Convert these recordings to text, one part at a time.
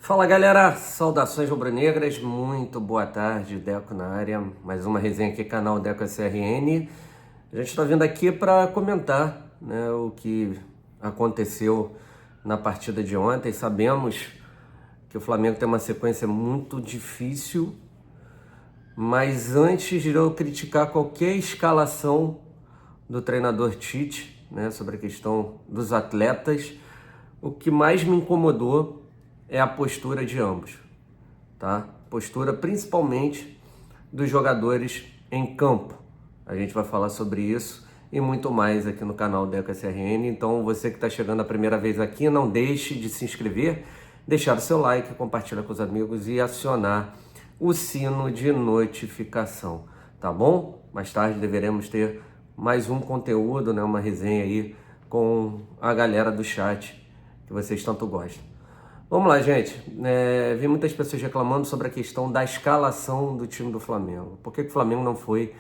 Fala galera, saudações rubro-negras, muito boa tarde, Deco na área, mais uma resenha aqui, canal Deco SRN. A gente está vindo aqui para comentar, né, o que aconteceu na partida de ontem. Sabemos que o Flamengo tem uma sequência muito difícil, mas antes de eu criticar qualquer escalação do treinador Tite, né, sobre a questão dos atletas, o que mais me incomodou é a postura de ambos, tá? Postura principalmente dos jogadores em campo. A gente vai falar sobre isso e muito mais aqui no canal Deco SRN. Então você que está chegando a primeira vez aqui, não deixe de se inscrever, deixar o seu like, compartilhar com os amigos e acionar o sino de notificação, tá bom? Mais tarde deveremos ter mais um conteúdo, né, uma resenha aí com a galera do chat que vocês tanto gostam. Vamos lá, gente. Vi muitas pessoas reclamando sobre a questão da escalação do time do Flamengo. Por que o Flamengo não foi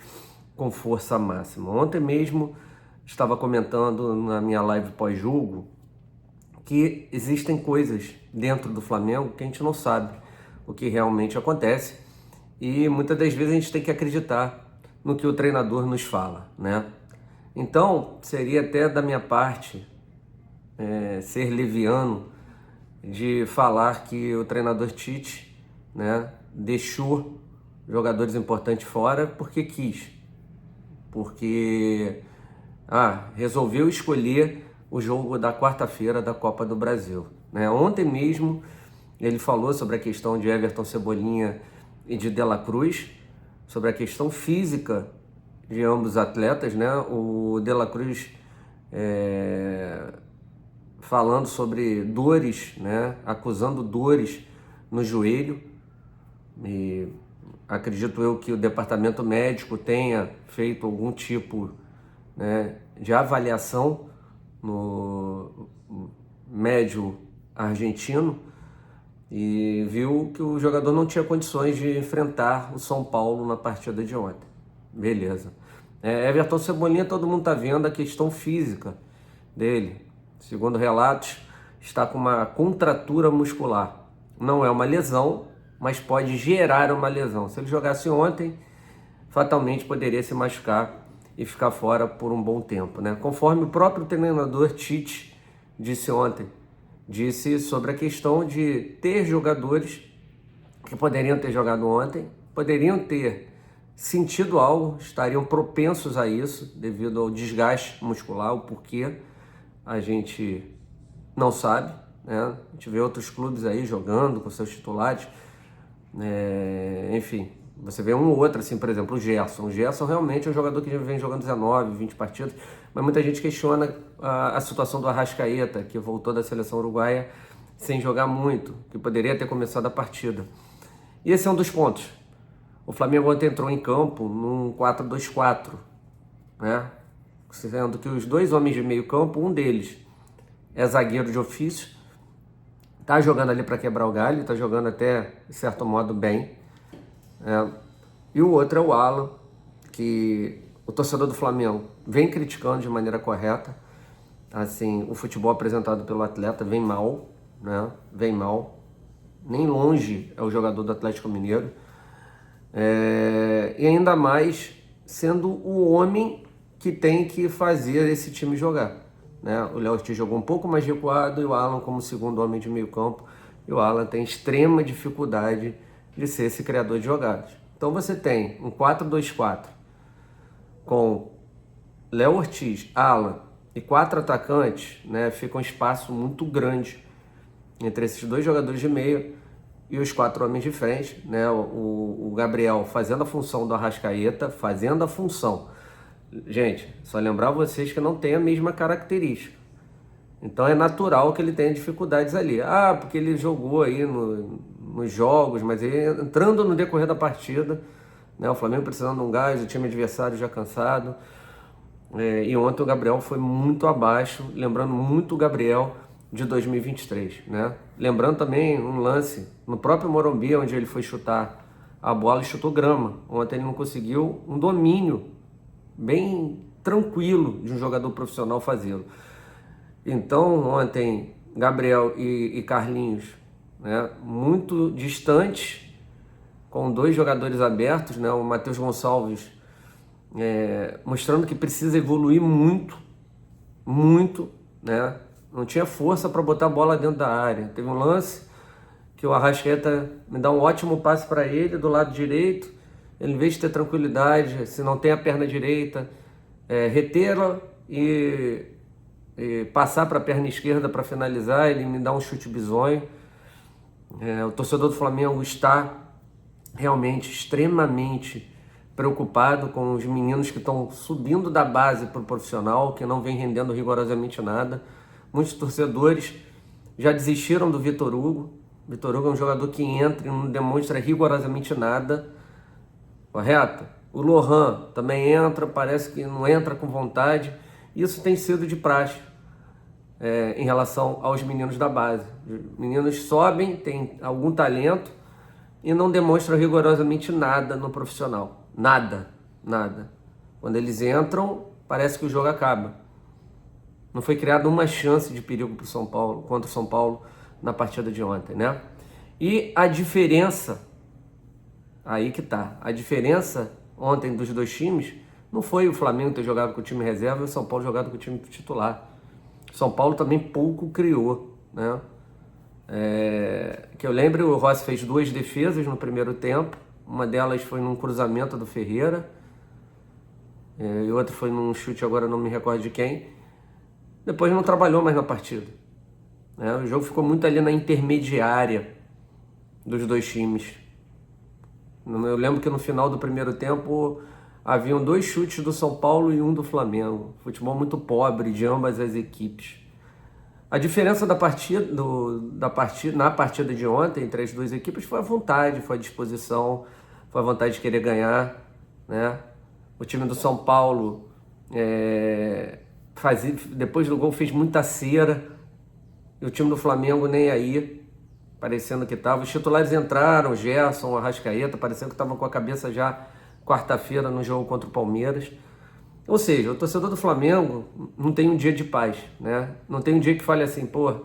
com força máxima? Ontem mesmo estava comentando na minha live pós-jogo que existem coisas dentro do Flamengo que a gente não sabe o que realmente acontece e muitas das vezes a gente tem que acreditar no que o treinador nos fala, né? Então, seria até da minha parte ser leviano de falar que o treinador Tite, né, deixou jogadores importantes fora porque quis, porque resolveu escolher o jogo da quarta-feira da Copa do Brasil, né? Ontem mesmo ele falou sobre a questão de Everton Cebolinha e de De La Cruz, sobre a questão física de ambos os atletas, né? O De La Cruz falando sobre dores, né? Acusando dores no joelho, e acredito eu que o departamento médico tenha feito algum tipo, né, de avaliação no médio argentino e viu que o jogador não tinha condições de enfrentar o São Paulo na partida de ontem. Beleza. Everton Cebolinha, todo mundo está vendo a questão física dele. Segundo relatos, está com uma contratura muscular. Não é uma lesão, mas pode gerar uma lesão. Se ele jogasse ontem, fatalmente poderia se machucar e ficar fora por um bom tempo, né? Conforme o próprio treinador Tite disse ontem, disse sobre a questão de ter jogadores que poderiam ter jogado ontem, poderiam ter sentido algo, estariam propensos a isso devido ao desgaste muscular, o porquê a gente não sabe, né? A gente vê outros clubes aí jogando com seus titulares, enfim, você vê um ou outro, assim, por exemplo, o Gerson. O Gerson realmente é um jogador que já vem jogando 19, 20 partidas, mas muita gente questiona a situação do Arrascaeta, que voltou da seleção uruguaia sem jogar muito, que poderia ter começado a partida. E esse é um dos pontos. O Flamengo ontem entrou em campo num 4-2-4, né? Sendo que os dois homens de meio campo, um deles é zagueiro de ofício, tá jogando ali para quebrar o galho, tá jogando até, de certo modo, bem. E o outro é o Alan, que o torcedor do Flamengo vem criticando de maneira correta. Assim, o futebol apresentado pelo atleta vem mal, né? Vem mal. Nem longe é o jogador do Atlético Mineiro. E ainda mais sendo o homem que tem que fazer esse time jogar, né? O Léo Ortiz jogou um pouco mais recuado e o Alan como segundo homem de meio campo, e o Alan tem extrema dificuldade de ser esse criador de jogadas. Então você tem um 4-2-4 com Léo Ortiz, Alan e 4 atacantes, né? Fica um espaço muito grande entre esses dois jogadores de meio e os 4 homens de frente, né? O Gabriel fazendo a função do Arrascaeta, fazendo a função. Gente, só lembrar vocês que não tem a mesma característica. Então é natural que ele tenha dificuldades ali. Porque ele jogou aí nos jogos, mas ele entrando no decorrer da partida, né? O Flamengo precisando de um gás, o time adversário já cansado. E ontem o Gabriel foi muito abaixo, lembrando muito o Gabriel de 2023, né? Lembrando também um lance no próprio Morumbi, onde ele foi chutar a bola e chutou grama. Ontem ele não conseguiu um domínio bem tranquilo de um jogador profissional fazê-lo. Então ontem Gabriel e Carlinhos né, muito distantes, com 2 jogadores abertos, né, o Matheus Gonçalves mostrando que precisa evoluir muito, muito, né, não tinha força para botar a bola dentro da área. Teve um lance que o Arrascaeta me dá um ótimo passe para ele do lado direito, ele, em vez de ter tranquilidade, se não tem a perna direita, retê-la e passar para a perna esquerda para finalizar, ele me dá um chute bizonho. O torcedor do Flamengo está realmente extremamente preocupado com os meninos que estão subindo da base para o profissional, que não vem rendendo rigorosamente nada. Muitos torcedores já desistiram do Vitor Hugo. Vitor Hugo é um jogador que entra e não demonstra rigorosamente nada, correto? O Lohan também entra, parece que não entra com vontade. Isso tem sido de praxe em relação aos meninos da base. Os meninos sobem, têm algum talento e não demonstram rigorosamente nada no profissional. Nada, nada. Quando eles entram, parece que o jogo acaba. Não foi criada uma chance de perigo para o São Paulo, contra o São Paulo na partida de ontem, né? E a diferença, aí que tá, a diferença ontem dos 2 times não foi o Flamengo ter jogado com o time reserva e o São Paulo jogado com o time titular. O São Paulo também pouco criou, né? Que eu lembro, o Rossi fez 2 defesas no primeiro tempo, uma delas foi num cruzamento do Ferreira, e outra foi num chute, agora não me recordo de quem. Depois não trabalhou mais na partida, né? O jogo ficou muito ali na intermediária dos 2 times. Eu lembro que no final do primeiro tempo haviam 2 chutes do São Paulo e 1 do Flamengo. Futebol muito pobre de ambas as equipes. A diferença da partida, na partida de ontem entre as 2 equipes foi a vontade, foi a disposição, foi a vontade de querer ganhar, né? O time do São Paulo depois do gol fez muita cera, e o time do Flamengo nem aí, parecendo que estava. Os titulares entraram, o Gerson, o Arrascaeta, parecendo que estavam com a cabeça já quarta-feira no jogo contra o Palmeiras. Ou seja, o torcedor do Flamengo não tem um dia de paz, né? Não tem um dia que fale assim, pô,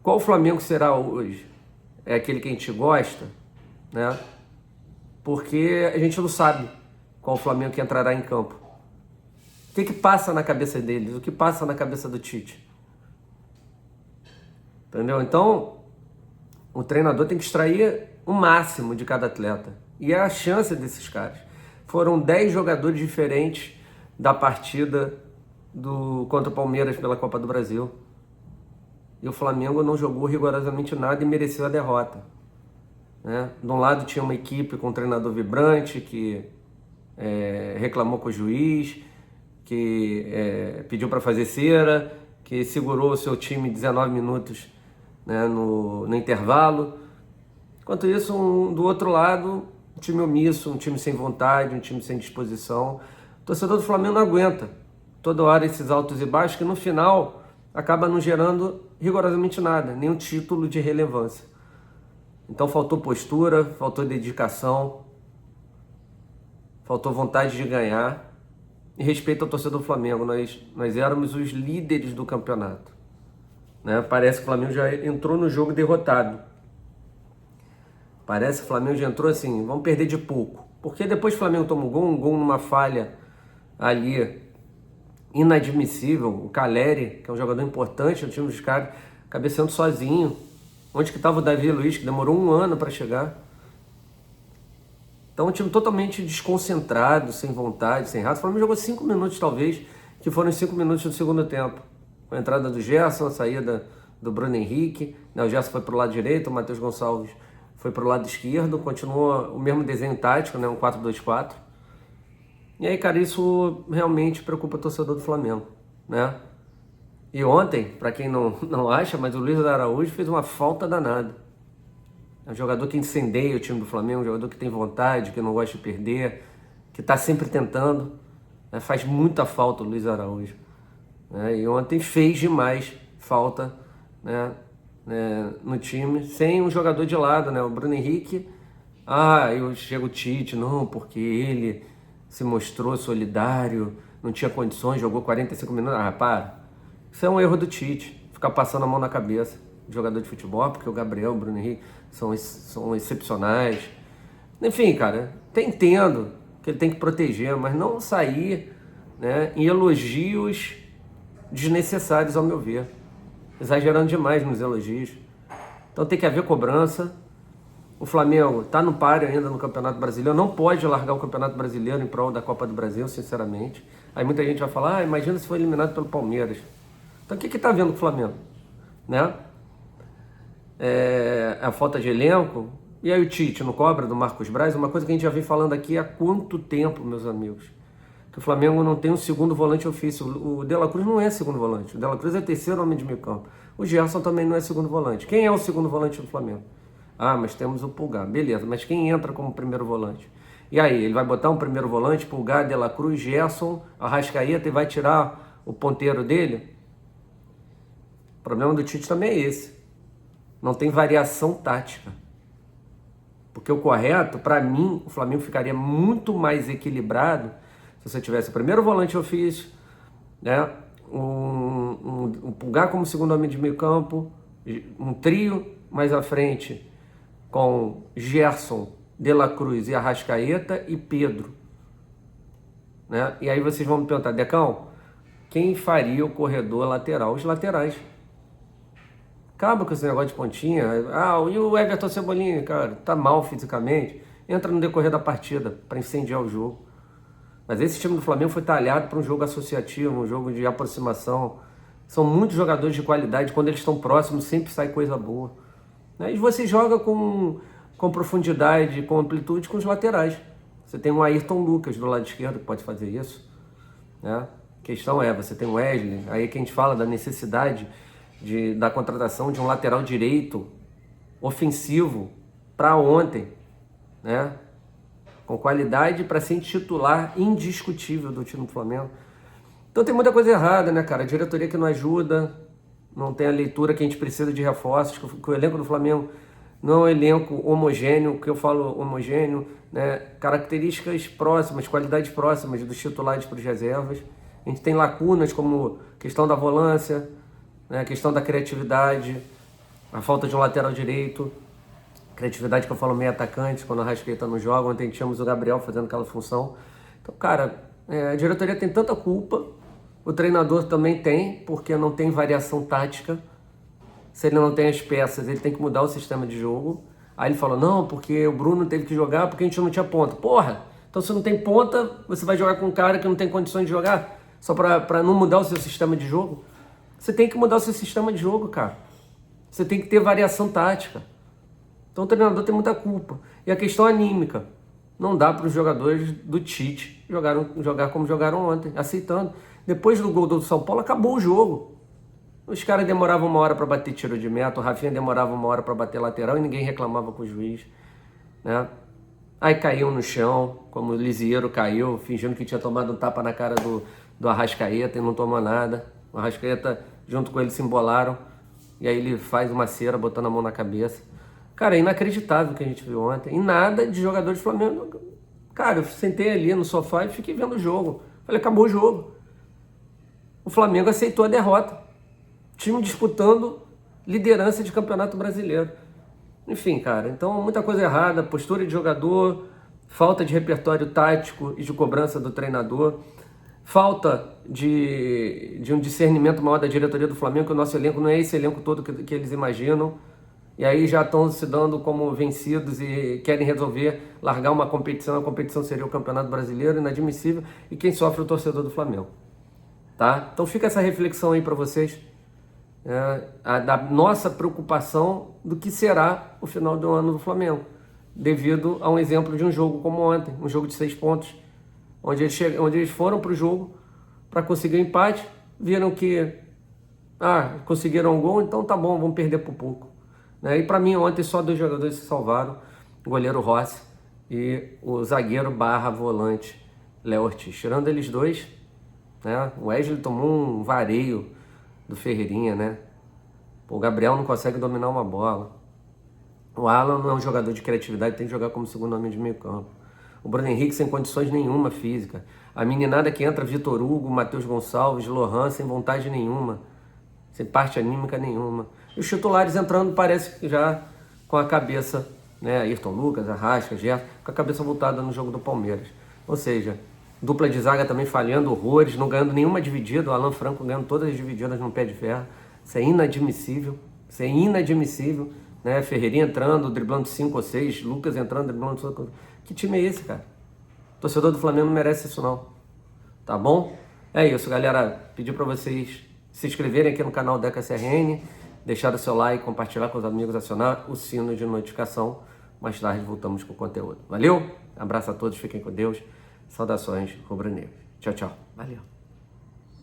qual Flamengo será hoje? É aquele que a gente gosta, né? Porque a gente não sabe qual Flamengo que entrará em campo. O que passa na cabeça deles? O que passa na cabeça do Tite? Entendeu? Então, o treinador tem que extrair o máximo de cada atleta. E é a chance desses caras. Foram 10 jogadores diferentes da partida contra o Palmeiras pela Copa do Brasil. E o Flamengo não jogou rigorosamente nada e mereceu a derrota, né? De um lado tinha uma equipe com um treinador vibrante que reclamou com o juiz, que pediu para fazer cera, que segurou o seu time 19 minutos, né, no intervalo. Enquanto isso, do outro lado, um time omisso, um time sem vontade, um time sem disposição. O torcedor do Flamengo não aguenta toda hora esses altos e baixos, que no final acaba não gerando rigorosamente nada, nenhum título de relevância. Então faltou postura, faltou dedicação, faltou vontade de ganhar e respeito ao torcedor do Flamengo. Nós éramos os líderes do campeonato, né? Parece que o Flamengo já entrou no jogo derrotado. Parece que o Flamengo já entrou assim, vamos perder de pouco. Porque depois o Flamengo toma um gol numa falha ali inadmissível. O Caleri, que é um jogador importante no time dos caras, cabeceando sozinho. Onde que estava o Davi Luiz, que demorou 1 ano para chegar. Então um time totalmente desconcentrado, sem vontade, sem raça. O Flamengo jogou 5 minutos talvez, que foram os 5 minutos do segundo tempo. Com a entrada do Gerson, a saída do Bruno Henrique, né? O Gerson foi para o lado direito, o Matheus Gonçalves foi para o lado esquerdo, continua o mesmo desenho tático, né? Um 4-2-4. E aí, cara, isso realmente preocupa o torcedor do Flamengo, né? E ontem, para quem não acha, mas o Luiz Araújo fez uma falta danada. É um jogador que incendeia o time do Flamengo, um jogador que tem vontade, que não gosta de perder, que está sempre tentando, né? Faz muita falta o Luiz Araújo, né? E ontem fez demais falta, né, no time, sem um jogador de lado, né? O Bruno Henrique, eu chego o Tite, não, porque ele se mostrou solidário, não tinha condições, jogou 45 minutos, para. Isso é um erro do Tite, ficar passando a mão na cabeça. de jogador de futebol, porque o Gabriel e o Bruno Henrique são excepcionais. Enfim, cara, entendo que ele tem que proteger, mas não sair, né, em elogios desnecessários, ao meu ver. Exagerando demais nos elogios. Então tem que haver cobrança. O Flamengo está no páreo ainda no Campeonato Brasileiro, não pode largar o Campeonato Brasileiro em prol da Copa do Brasil, sinceramente. Aí muita gente vai falar, imagina se foi eliminado pelo Palmeiras. Então o que está vendo com o Flamengo? Né? A falta de elenco. E aí o Tite não cobra do Marcos Braz? Uma coisa que a gente já vem falando aqui há quanto tempo, meus amigos? Que o Flamengo não tem um segundo volante ofício. O De La Cruz não é segundo volante. O De La Cruz é terceiro homem de meio campo. O Gerson também não é segundo volante. Quem é o segundo volante do Flamengo? Ah, mas temos o Pulgar. Beleza, mas quem entra como primeiro volante? E aí, ele vai botar um primeiro volante, Pulgar, De La Cruz, Gerson, Arrascaeta e vai tirar o ponteiro dele? O problema do Tite também é esse. Não tem variação tática. Porque o correto, para mim, o Flamengo ficaria muito mais equilibrado se você tivesse o primeiro volante ofício, né? Um Pulgar como segundo homem de meio campo, um trio mais à frente com Gerson, De La Cruz e Arrascaeta e Pedro, né? E aí vocês vão me perguntar, Decão, quem faria o corredor lateral? Os laterais. Acaba com esse negócio de pontinha. E o Everton Cebolinha, cara, tá mal fisicamente. Entra no decorrer da partida para incendiar o jogo. Mas esse time do Flamengo foi talhado para um jogo associativo, um jogo de aproximação. São muitos jogadores de qualidade. Quando eles estão próximos, sempre sai coisa boa. E você joga com profundidade, com amplitude, com os laterais. Você tem um Ayrton Lucas do lado esquerdo que pode fazer isso, né? A questão é, você tem o Wesley, aí que a gente fala da necessidade da contratação de um lateral direito ofensivo para ontem, né? Com qualidade para ser titular indiscutível do time do Flamengo. Então tem muita coisa errada, né, cara? A diretoria que não ajuda, não tem a leitura que a gente precisa de reforços, que o elenco do Flamengo não é um elenco homogêneo, que eu falo homogêneo, né? Características próximas, qualidades próximas dos titulares para os reservas. A gente tem lacunas como questão da volância, né? A questão da criatividade, a falta de um lateral direito, criatividade que eu falo meio atacante, quando a Arrascaeta não joga. Ontem tínhamos o Gabriel fazendo aquela função. Então, cara, a diretoria tem tanta culpa, o treinador também tem, porque não tem variação tática. Se ele não tem as peças, ele tem que mudar o sistema de jogo. Aí ele falou, não, porque o Bruno teve que jogar porque a gente não tinha ponta. Porra, então se não tem ponta, você vai jogar com um cara que não tem condições de jogar só para não mudar o seu sistema de jogo? Você tem que mudar o seu sistema de jogo, cara. Você tem que ter variação tática. Então o treinador tem muita culpa. E a questão anímica. Não dá para os jogadores do Tite jogar como jogaram ontem, aceitando. Depois do gol do São Paulo, acabou o jogo. Os caras demoravam 1 hora para bater tiro de meta, o Rafinha demorava 1 hora para bater lateral e ninguém reclamava com o juiz, né? Aí caiu no chão, como o Lisieiro caiu, fingindo que tinha tomado um tapa na cara do Arrascaeta e não tomou nada. O Arrascaeta, junto com ele, se embolaram e aí ele faz uma cera botando a mão na cabeça. Cara, é inacreditável o que a gente viu ontem. E nada de jogador de Flamengo. Cara, eu sentei ali no sofá e fiquei vendo o jogo. Falei, acabou o jogo. O Flamengo aceitou a derrota. Time disputando liderança de campeonato brasileiro. Enfim, cara, então muita coisa errada, postura de jogador, falta de repertório tático e de cobrança do treinador, falta de um discernimento maior da diretoria do Flamengo, que o nosso elenco não é esse elenco todo que eles imaginam, e aí já estão se dando como vencidos e querem resolver largar uma competição, a competição seria o Campeonato Brasileiro, inadmissível, e quem sofre é o torcedor do Flamengo. Tá? Então fica essa reflexão aí para vocês. Da nossa preocupação do que será o final do ano do Flamengo, devido a um exemplo de um jogo como ontem, um jogo de 6 pontos, onde eles foram para o jogo para conseguir um empate, viram que conseguiram um gol, então tá bom, vamos perder por pouco, né? E para mim ontem só 2 jogadores se salvaram, o goleiro Rossi e o zagueiro / volante Léo Ortiz. Tirando eles dois, né? O Wesley tomou um vareio do Ferreirinha, né? O Gabriel não consegue dominar uma bola. O Alan não é um jogador de criatividade, tem que jogar como segundo homem de meio campo. O Bruno Henrique sem condições nenhuma física. A meninada que entra, Vitor Hugo, Matheus Gonçalves, Lohan, sem vontade nenhuma, sem parte anímica nenhuma. E os titulares entrando, parece que já com a cabeça, né, Ayrton Lucas, Arrasca, Gerson, com a cabeça voltada no jogo do Palmeiras. Ou seja, dupla de zaga também falhando horrores, não ganhando nenhuma dividida, o Alan Franco ganhando todas as divididas no pé de ferro. Isso é inadmissível, né? Ferreirinha entrando, driblando 5 ou 6, Lucas entrando, driblando 5. Que time é esse, cara? O torcedor do Flamengo não merece isso não, tá bom? É isso, galera. Pedir para vocês se inscreverem aqui no canal Deca CRN, deixar o seu like, compartilhar com os amigos, acionar o sino de notificação. Mais tarde voltamos com o conteúdo. Valeu? Abraço a todos, fiquem com Deus. Saudações rubro-negras. Tchau, tchau. Valeu.